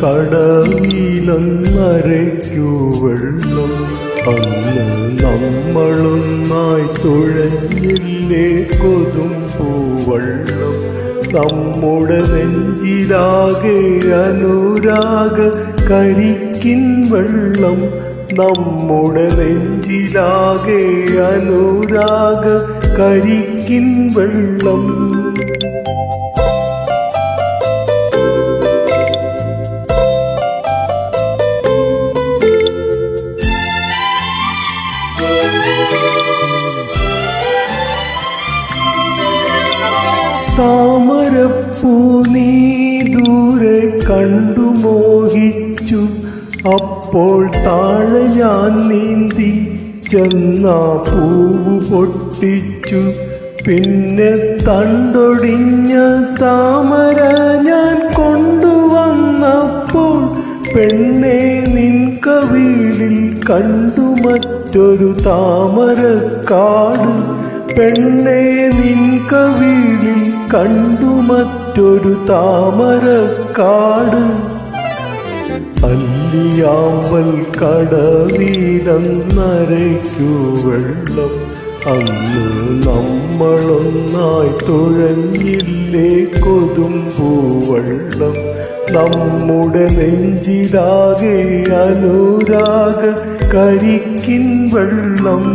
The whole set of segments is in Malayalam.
കടവിലൊന്നരയ്ക്കു വെള്ളം. അന്ന് നമ്മളൊന്നായി തുഴഞ്ഞില്ലേ കൊതുമ്പൂവള്ളം. നമ്മുടെ നെഞ്ചിലാകെ അനുരാഗ കരിക്കിൻ വെള്ളം. നമ്മുടെ നെഞ്ചിലാകെ അനുരാഗ കരിക്കിൻ വെള്ളം. താമരപ്പൂ നീ ദൂരെ കണ്ടു മോഹിച്ചു. അപ്പോൾ താഴെ ഞാൻ നീന്തി ചെന്നാ പൂവ് പൊട്ടിച്ചു. പിന്നെ തണ്ടൊടിഞ്ഞ താമര ഞാൻ കൊണ്ടുവന്നപ്പോൾ പെണ്ണെ നിൻ കവിളിൽ കണ്ടു മറ്റൊരു താമരക്കാട്. പെണ്ണെ നിൻ കവിളിൽ കണ്ടു മറ്റൊരു താമരക്കാട്. അല്ലിയാമ്പൽ കടവിലൊന്നരയ്ക്കു വെള്ളം. അന്ന് നമ്മളൊന്നായി തുഴഞ്ഞില്ലേ കൊതുമ്പൂവള്ളം. നമ്മുടെ നെഞ്ചിലാകെ അനുരാഗ കരിക്കിൻ വെള്ളം.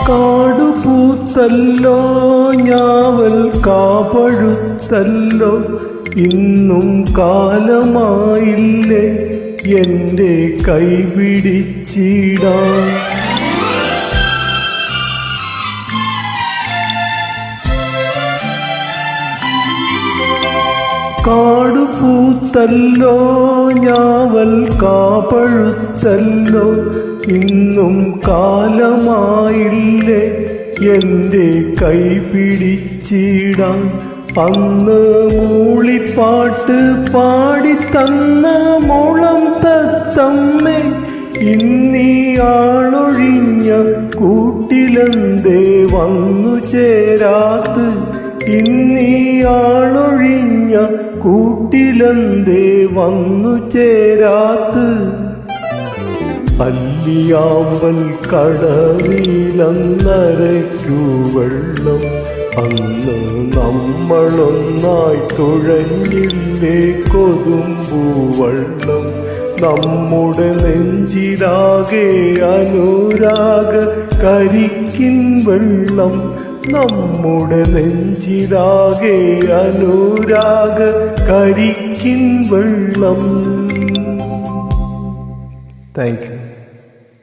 കാടുപൂത്തല്ലോ ഞാവൽ കാപഴുത്തല്ലോ. ഇന്നും കാലമായില്ലേ എൻ്റെ കൈപിടിച്ചിടാൻ. കാടുപൂത്തല്ലോ ഞാവൽ കാപഴുത്തല്ലോ. ഇന്നും കാലമായില്ലേ എൻ്റെ കൈപിടിച്ചിടാൻ. അന്ന് മൂളിപ്പാട്ട് പാടിത്തന്ന മോളം തത്തമ്മേ ഇന്നീ ആളൊഴിഞ്ഞ കൂട്ടിലെന്തേ വന്നു ചേരാത്ത്. ഇന്നീ ആളൊഴിഞ്ഞ കൂട്ടിലെന്തേ വന്നു ചേരാത്ത്. അല്ലിയാമ്പൽ കടവിലൊന്നരയ്ക്കു വെള്ളം. അന്ന് നമ്മളൊന്നായി തുഴഞ്ഞില്ലേ കൊതുമ്പൂവള്ളം. നമ്മുടെ നെഞ്ചിലാകെ അനുരാഗ കരിക്കിൻ വെള്ളം. നമ്മുടെ നെഞ്ചിലാകെ അനുരാഗ കരിക്കിൻ വെള്ളം. Thank you.